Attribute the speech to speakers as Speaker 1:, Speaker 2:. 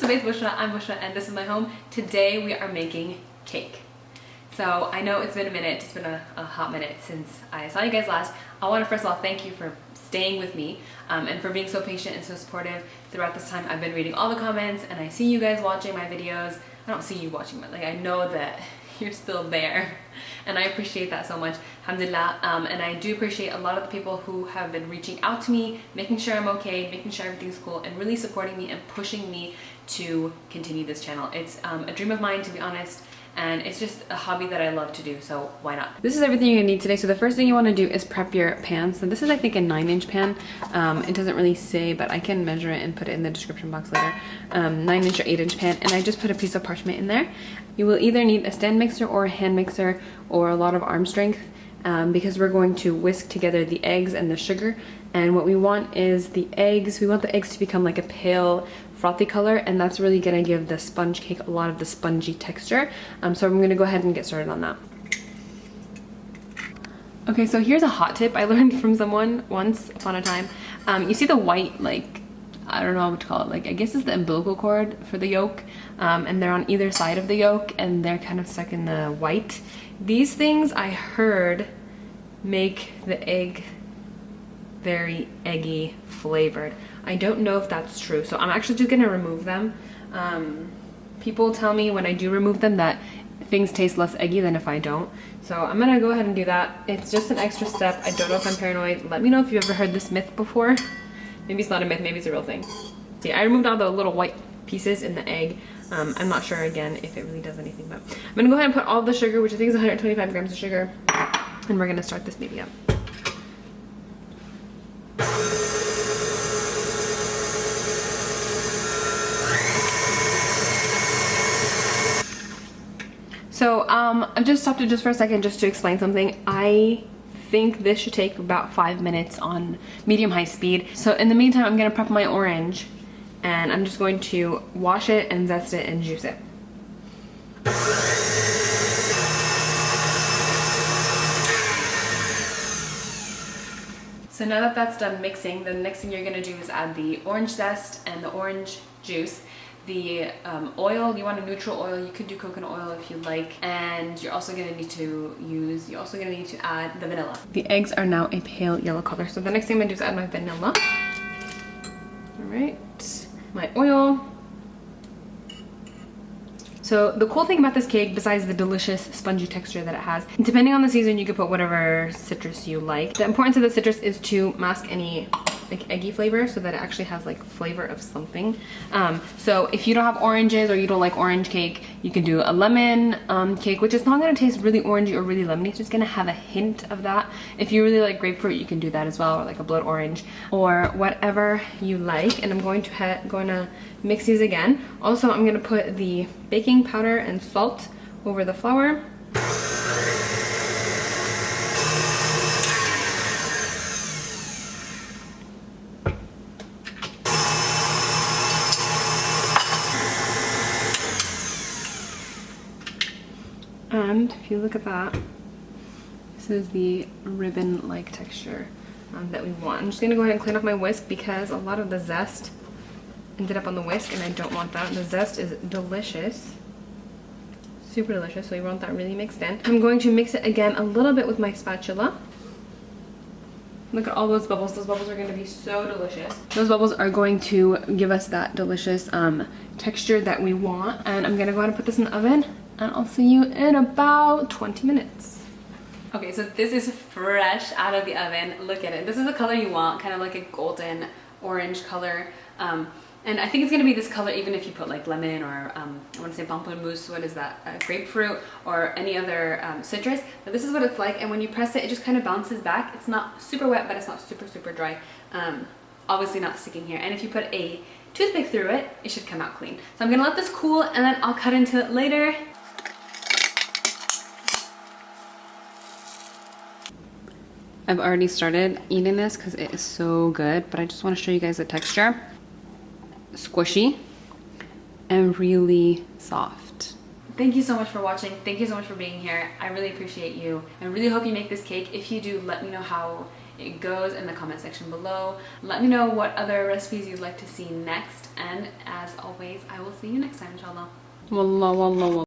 Speaker 1: to BaytBushra. I'm Bushra and this is my home. Today we are making cake. So I know it's been a minute, it's been a hot minute since I saw you guys last. I want to first of all thank you for staying with me and for being so patient and so supportive throughout this time. I've been reading all the comments and I see you guys watching my videos. I don't see you watching, but like I know that you're still there and I appreciate that so much, alhamdulillah. And I do appreciate a lot of the people who have been reaching out to me, making sure I'm okay, making sure everything's cool, and really supporting me and pushing me to continue this channel. It's a dream of mine, to be honest, and it's just a hobby that I love to do, so why not? This is everything you're gonna need today. So the first thing you want to do is prep your pan. So this is, I think, a 9-inch pan. It doesn't really say, but I can measure it and put it in the description box later. 9-inch or 8-inch pan, and I just put a piece of parchment in there. You will either need a stand mixer or a hand mixer or a lot of arm strength because we're going to whisk together the eggs and the sugar. And what we want is the eggs, we want the eggs to become like a pale frothy color, and that's really gonna give the sponge cake a lot of the spongy texture. So I'm gonna go ahead and get started on that. Okay, so here's a hot tip I learned from someone once upon a time. You see the white, like, I don't know what to call it, like I guess it's the umbilical cord for the yolk, and they're on either side of the yolk and they're kind of stuck in the white. These things, I heard, make the egg very eggy flavored. I don't know if that's true, so I'm actually just gonna remove them. People tell me when I do remove them that things taste less eggy than if I don't, so I'm gonna go ahead and do that. It's just an extra step. I don't know if I'm paranoid. Let me know if you've ever heard this myth before. Maybe it's not a myth, maybe it's a real thing. See, I removed all the little white pieces in the egg. I'm not sure again if it really does anything, but I'm gonna go ahead and put all the sugar, which I think is 125 grams of sugar, and we're gonna start this baby up. So I've just stopped it just for a second just to explain something. I think this should take about 5 minutes on medium-high speed. So in the meantime, I'm gonna prep my orange and I'm just going to wash it and zest it and juice it. So now that that's done mixing, the next thing you're gonna do is add the orange zest and the orange juice. The oil, you want a neutral oil, you could do coconut oil if you like, and you're also gonna need to add the vanilla. The eggs are now a pale yellow color, so the next thing I'm gonna do is add my vanilla. All right, my oil. So the cool thing about this cake, besides the delicious spongy texture that it has, depending on the season, you can put whatever citrus you like. The importance of the citrus is to mask any like eggy flavor so that it actually has like flavor of something. So if you don't have oranges or you don't like orange cake, you can do a lemon cake, which is not going to taste really orangey or really lemony. It's just going to have a hint of that. If you really like grapefruit, you can do that as well, or like a blood orange or whatever you like. And I'm going to mix these again. Also, I'm going to put the baking powder and salt over the flour. And if you look at that, this is the ribbon-like texture that we want. I'm just gonna go ahead and clean off my whisk because a lot of the zest ended up on the whisk and I don't want that. The zest is delicious, super delicious, so you want that really mixed in. I'm going to mix it again a little bit with my spatula. Look at all those bubbles. Those bubbles are going to be so delicious. Those bubbles are going to give us that delicious texture that we want. And I'm going to go ahead and put this in the oven. And I'll see you in about 20 minutes. Okay, so this is fresh out of the oven. Look at it. This is the color you want, kind of like a golden orange color. And I think it's gonna be this color even if you put like lemon or I want to say pamplemousse, what is that? Grapefruit or any other citrus. But this is what it's like, and when you press it, it just kind of bounces back. It's not super wet, but it's not super dry. Obviously not sticking here. And if you put a toothpick through it, it should come out clean. So I'm gonna let this cool and then I'll cut into it later. I've already started eating this because it is so good, but I just want to show you guys the texture. Squishy and really soft. Thank you so much for watching. Thank you so much for being here. I really appreciate you. I really hope you make this cake. If you do, let me know how it goes in the comment section below. Let me know what other recipes you'd like to see next, and as always, I will see you next time, inshallah. Wallah, wallah, wallah.